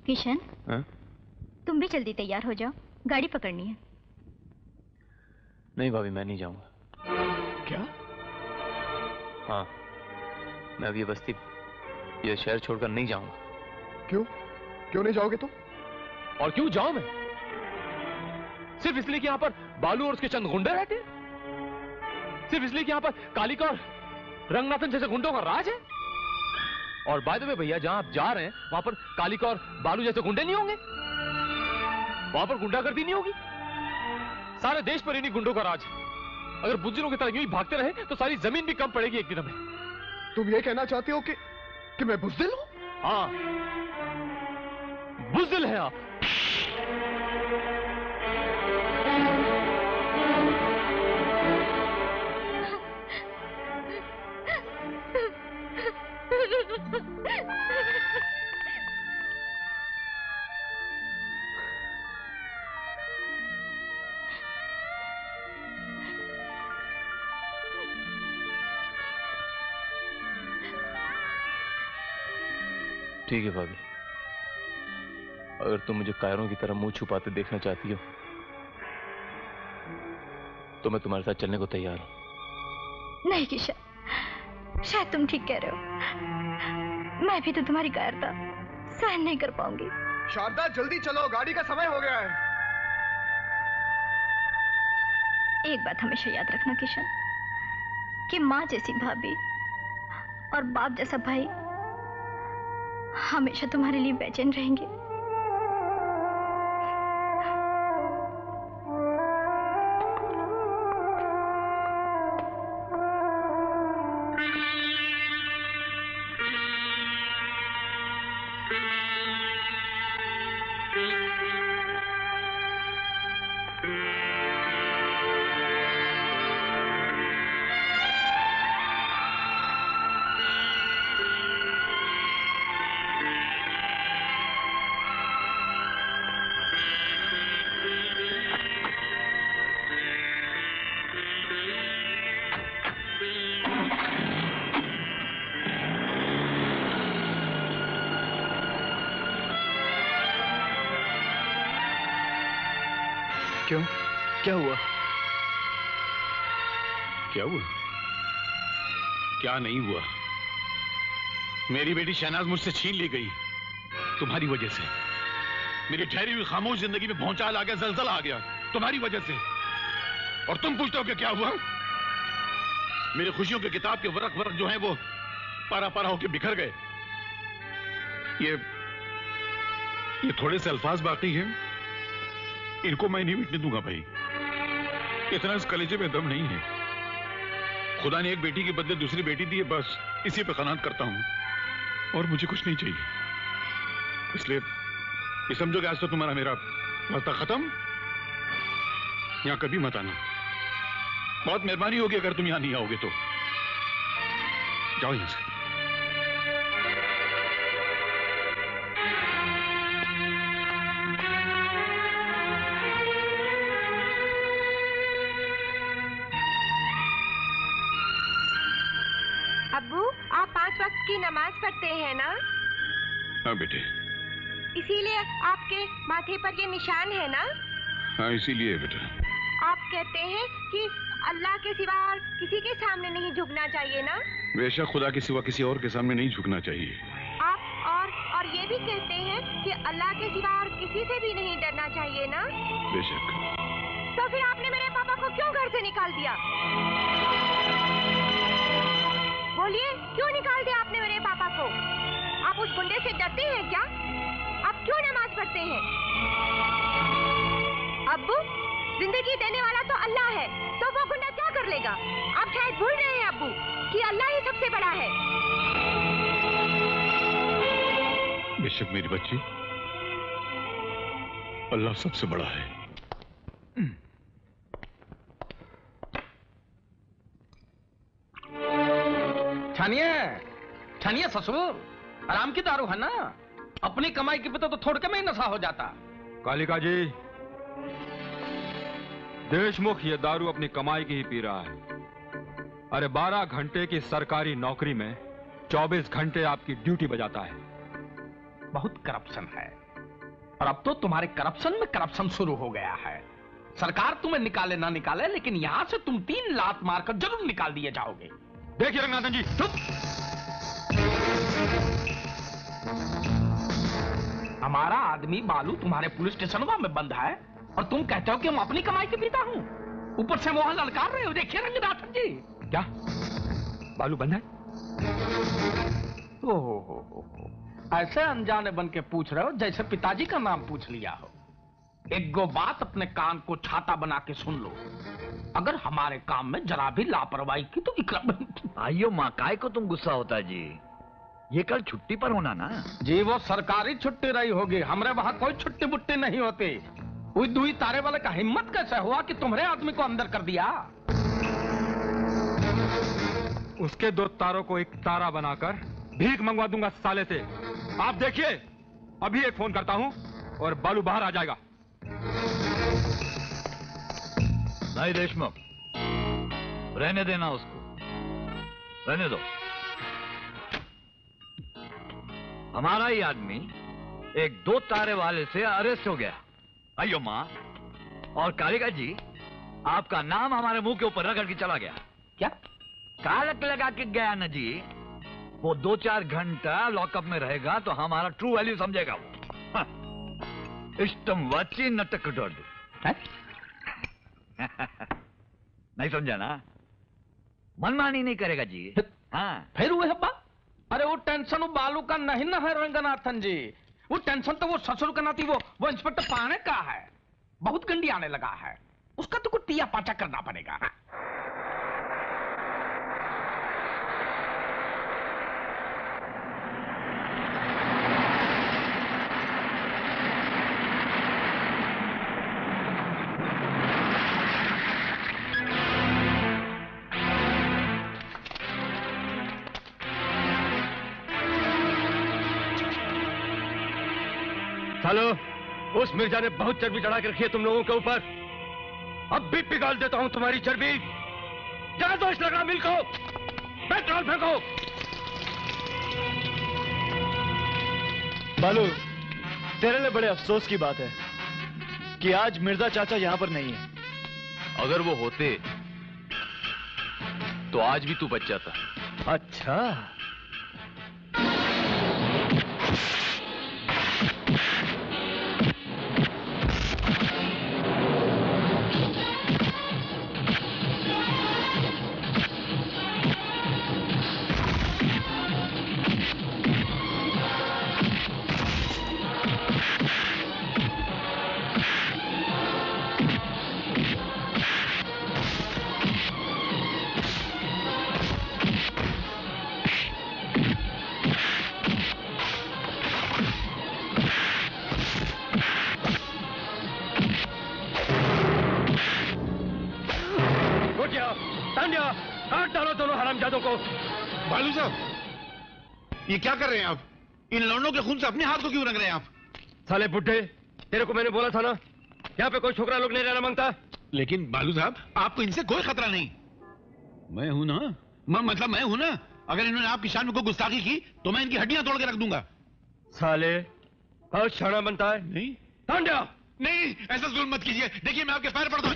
किशन, तुम भी जल्दी तैयार हो जाओ, गाड़ी पकड़नी है। नहीं भाभी, मैं नहीं जाऊंगा। क्या? हाँ, मैं अब ये बस्ती, ये शहर छोड़कर नहीं जाऊंगा। क्यों? क्यों नहीं जाओगे तो? और क्यों जाऊं मैं? सिर्फ इसलिए कि यहां पर बालू और उसके चंद गुंडे रहते हैं? सिर्फ इसलिए कि यहां पर कालिका और रंगनाथन जैसे गुंडों का राज है? और बाय द वे भैया, जहां आप जा रहे हैं वहां पर कालिका और बालू जैसे गुंडे नहीं होंगे? वहां पर गुंडागर्दी नहीं होगी? सारे देश पर इन्हीं गुंडों का राज है। अगर बुजुर्गों की तरह यूं ही भागते रहे तो सारी जमीन भी कम पड़ेगी एक दिन में। तुम ये कहना चाहते हो कि मैं बुज़दिल हूं? हाँ, बुज़दिल है आप। ठीक है भाभी, अगर तुम मुझे कायरों की तरह मुंह छुपाते देखना चाहती हो तो मैं तुम्हारे साथ चलने को तैयार हूं। नहीं किशन, शायद तुम ठीक कह रहे हो, मैं भी तो तुम्हारी कायरता सहन नहीं कर पाऊंगी। शारदा, जल्दी चलो, गाड़ी का समय हो गया है। एक बात हमेशा याद रखना किशन, कि माँ जैसी भाभी और बाप जैसा भाई हमेशा तुम्हारे लिए बेचैन रहेंगे। क्यों? क्या हुआ? क्या हुआ? क्या नहीं हुआ? मेरी बेटी शहनाज मुझसे छीन ली गई तुम्हारी वजह से। मेरी ठहरी हुई खामोश जिंदगी में भौचाल आ गया, जलजला आ गया तुम्हारी वजह से। और तुम पूछते हो कि क्या हुआ? मेरी खुशियों की किताब के वरक वरक जो हैं वो पारा पारा होकर बिखर गए। ये थोड़े से अल्फाज बाकी हैं, इनको मैं नहीं मिटने दूंगा भाई। इतना इस कलेजे में दम नहीं है। खुदा ने एक बेटी के बदले दूसरी बेटी दी है, बस इसी पे कनात करता हूं और मुझे कुछ नहीं चाहिए। इसलिए ये समझो कि आज तो तुम्हारा मेरा रास्ता खत्म। यहां कभी मत आना। बहुत मेहरबानी होगी अगर तुम यहां नहीं आओगे तो। जाओ यहां से। अब्बू, आप 5 वक्त की नमाज पढ़ते हैं ना? हाँ बेटे। इसीलिए आपके माथे पर ये निशान है ना? हाँ इसीलिए बेटा। आप कहते हैं कि अल्लाह के सिवा और किसी के सामने नहीं झुकना चाहिए ना? बेशक खुदा के सिवा किसी और के सामने नहीं झुकना चाहिए। आप और ये भी कहते हैं कि अल्लाह के सिवा और किसी से भी नहीं डरना चाहिए ना? बेशक। तो फिर आपने मेरे पापा को क्यों घर से निकाल दिया? बोलिए, क्यों निकाल दिया आपने मेरे पापा को? आप उस गुंडे से डरते हैं क्या? आप क्यों नमाज पढ़ते हैं? अब्बू, जिंदगी देने वाला तो अल्लाह है, तो वो गुंडा क्या कर लेगा? आप शायद भूल रहे हैं अब्बू कि अल्लाह ही सबसे बड़ा है। बेशक मेरी बच्ची, अल्लाह सबसे बड़ा है। छानिए ससुर, आराम की दारू है ना? अपनी कमाई की पता तो थोड़के में ही नशा हो जाता। कालिका जी, देशमुख ये दारू अपनी कमाई की ही पी रहा है। अरे 12 घंटे की सरकारी नौकरी में 24 घंटे आपकी ड्यूटी बजाता है। बहुत करप्शन है। और अब तो तुम्हारे करप्शन में करप्शन शुरू हो गया है। सरकार तुम्हें निकाले ना निकाले, लेकिन यहां से तुम 3 लात मारकर जरूर निकाल दिए जाओगे। देखिए रंगनाथन जी, चुप। हमारा आदमी बालू तुम्हारे पुलिस स्टेशनवा में बंद है और तुम कहते हो कि हम अपनी कमाई के पीता हूं। ऊपर से वहां ललकार रहे हो। देखिए रंगनाथन जी। क्या बालू बंद है? ओहो, ऐसे अनजाने बन के पूछ रहे हो जैसे पिताजी का नाम पूछ लिया हो। एक गो बात अपने कान को छाता बना के सुन लो, अगर हमारे काम में जरा भी लापरवाही की तो आइयो माँ, काय को तुम गुस्सा होता जी? ये कल छुट्टी पर होना ना जी। वो सरकारी छुट्टी रही होगी, हमारे वहां कोई छुट्टी बुट्टी नहीं होती। उस दुई तारे वाले का हिम्मत कैसे हुआ कि तुम्हारे आदमी को अंदर कर दिया? उसके 2 तारों को एक तारा बनाकर भीख मंगवा दूंगा साले से। आप देखिए, अभी एक फोन करता हूं और बालू बाहर आ जाएगा। नहीं देशमुख, रहने देना उसको, रहने दो। हमारा ही आदमी एक 2 तारे वाले से अरेस्ट हो गया। अयो माँ और कालिका जी, आपका नाम हमारे मुंह के ऊपर रगड़ के चला गया। क्या कालक लगा के गया ना जी? वो 2-4 घंटा लॉकअप में रहेगा तो हमारा ट्रू वैल्यू समझेगा वो। इष्टम वाची नटक डोड। नहीं समझा ना? मनमानी नहीं करेगा जी। हाँ, फिर वो हब्बा। अरे वो टेंशन वो बालू का नहीं ना है रंगनाथन जी। वो टेंशन तो वो ससुर का नाती वो इंस्पेक्टर पाने का है। बहुत गंदी आने लगा है, उसका तो कुछ टिया पाचा करना पड़ेगा। सालो, उस मिर्जा ने बहुत चर्बी चढ़ा के रखी है तुम लोगों के ऊपर। अब भी पिघाल देता हूं तुम्हारी चर्बी। क्या दोष लगा मिल को? पेट्रोल फेंको। बालू, तेरे लिए बड़े अफसोस की बात है कि आज मिर्जा चाचा यहां पर नहीं है। अगर वो होते तो आज भी तू बच जाता। अच्छा, काट डालो दोनों हरामजादों को। बालू साहब, ये क्या कर रहे हैं आप? इन लौंडों के खून से अपने हाथ को क्यों रंग रहे हैं आप? साले बुड्ढे, तेरे को मैंने बोला था ना, यहाँ पे कोई छोकरा लोग नहीं रहना मांगता। लेकिन बालू साहब, आपको इनसे कोई खतरा नहीं। मैं हूं ना, मतलब मैं हूं ना। अगर इन्होंने आपकी शान में कोई गुस्ताखी की तो मैं इनकी हड्डियां तोड़ के रख दूंगा। साले बहुत शाना बनता है। नहीं तांड्या, नहीं, ऐसा जुल्म मत कीजिए। देखिए मैं आपके पैर पड़ता हूं।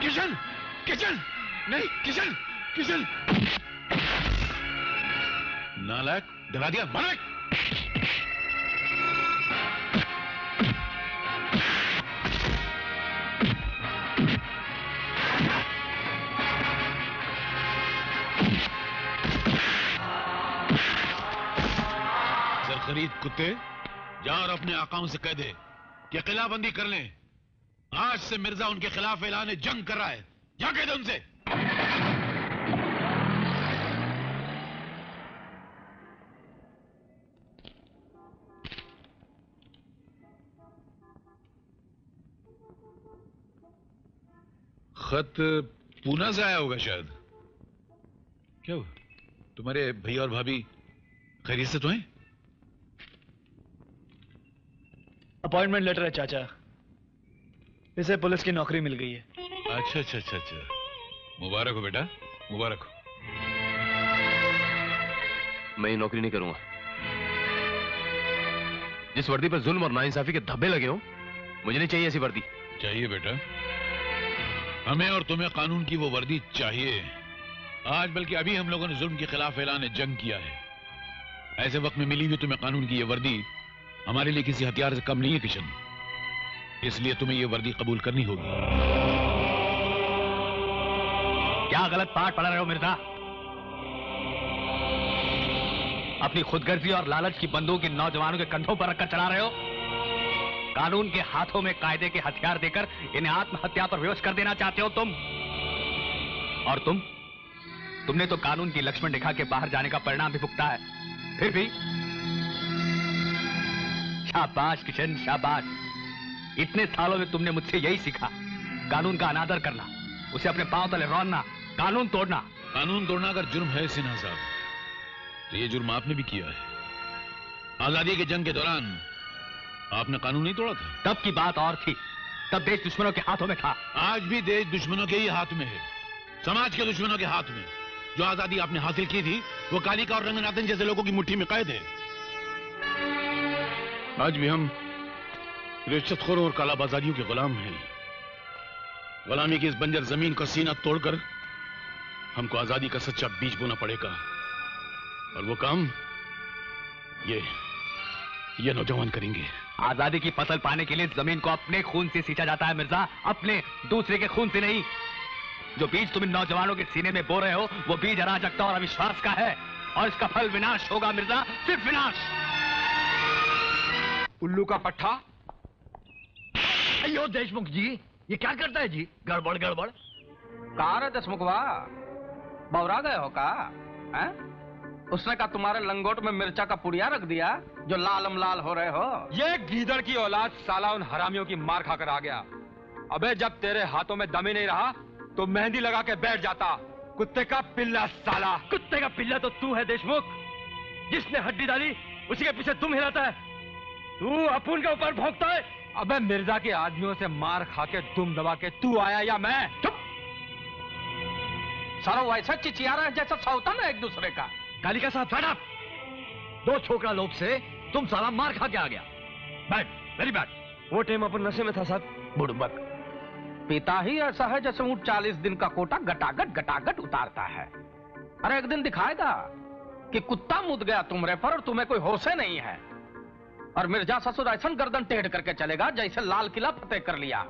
किशन, किशन, नहीं, किशन, किशन। नालायक, डरा दिया, मालिक। सरखरीद कुत्ते, जा और अपने आकाओं से कह दे कि किलाबंदी कर लें। आज से मिर्जा उनके खिलाफ ऐलान जंग कर रहा है। जा कह दे उनसे। खत पूना से आया होगा शायद। क्या हुआ? तुम्हारे भैया और भाभी खैरियत से तो हैं? अपॉइंटमेंट लेटर है चाचा, इसे पुलिस की नौकरी मिल गई है। अच्छा अच्छा अच्छा अच्छा, मुबारक हो बेटा, मुबारक हो। मैं ये नौकरी नहीं करूंगा। जिस वर्दी पर जुल्म और नाइंसाफी के धब्बे लगे हो, मुझे नहीं चाहिए ऐसी वर्दी। चाहिए बेटा, हमें और तुम्हें कानून की वो वर्दी चाहिए। आज बल्कि अभी हम लोगों ने जुल्म के खिलाफ ऐलान जंग किया है। ऐसे वक्त में मिली हुई तुम्हें कानून की ये वर्दी हमारे लिए किसी हथियार से कम नहीं है किशन, इसलिए तुम्हें ये वर्दी कबूल करनी होगी। क्या गलत पाठ पढ़ा रहे हो मिर्जा? अपनी खुदगर्जी और लालच की बंदूक इन नौजवानों के कंधों पर रखकर चला रहे हो। कानून के हाथों में कायदे के हथियार देकर इन्हें आत्महत्या पर विवश कर देना चाहते हो तुम। और तुमने तो कानून की लक्ष्मण रेखा के बाहर जाने का परिणाम भी भुगता है। फिर भी शाबाश किशन, शाबाश। इतने सालों में तुमने मुझसे यही सीखा, कानून का अनादर करना, उसे अपने पांव तले रौंदना, कानून तोड़ना। कानून तोड़ना अगर जुर्म है सिन्हा साहब, तो ये जुर्म आपने भी किया है। आजादी के जंग के दौरान आपने कानून नहीं तोड़ा था। तब की बात और थी, तब देश दुश्मनों के हाथों में था। आज भी देश दुश्मनों के ही हाथ में है, समाज के दुश्मनों के हाथ में। जो आजादी आपने हासिल की थी वो कालिका और रंगनाथन जैसे लोगों की मुट्ठी में कैद है। आज भी हम रिश्वतखोरों और कालाबाजारियों के गुलाम हैं। गुलामी की इस बंजर जमीन का सीना तोड़कर हमको आजादी का सच्चा बीज बोना पड़ेगा, और वो काम ये नौजवान करेंगे। आजादी की फसल पाने के लिए जमीन को अपने खून से सींचा जाता है मिर्जा, अपने, दूसरे के खून से नहीं। जो बीज तुम इन नौजवानों के सीने में बो रहे हो, वो बीज अराजकता और अविश्वास का है, और इसका फल विनाश होगा मिर्जा, सिर्फ विनाश। उल्लू का पट्टा। अयो देशमुख जी, ये क्या करता है जी? गड़बड़ गड़बड़। कहाँ रे देशमुखवा, बौरा गए हो का? हैं? उसने कहा तुम्हारे लंगोट में मिर्चा का पुड़िया रख दिया जो लालम लाल हो रहे हो। ये गीदड़ की औलाद साला उन हरामियों की मार खाकर आ गया। अबे जब तेरे हाथों में दम ही नहीं रहा तो मेहंदी लगा के बैठ जाता, कुत्ते का पिल्ला साला। कुत्ते का पिल्ला तो तू है देशमुख, जिसने हड्डी डाली उसी के पीछे तुम हिलाता है। तू अपुन के ऊपर भौंकता है। अबे मिर्जा के आदमियों से मार खा के दुम दबा के तू आया या मैं? चुप। सारा वैसा चिचिया रहा है जैसा सौतन है एक दूसरे का। कालिका साहब शट अप। 2 छोकरा लोग से तुम साला मार खा के आ गया। Bad, very bad. वो टाइम अपन नशे में था साहब। बुड़बक पिता ही ऐसा है जैसे ऊंट 40 दिन का कोटा गटागट उतारता है। अरे एक दिन दिखाएगा कि कुत्ता मुद गया तुमरे पर और तुम्हें कोई होश नहीं है। और मिर्जा ससुर ऐसा गर्दन टेढ़ करके चलेगा जैसे लाल किला फतेह कर लिया हो।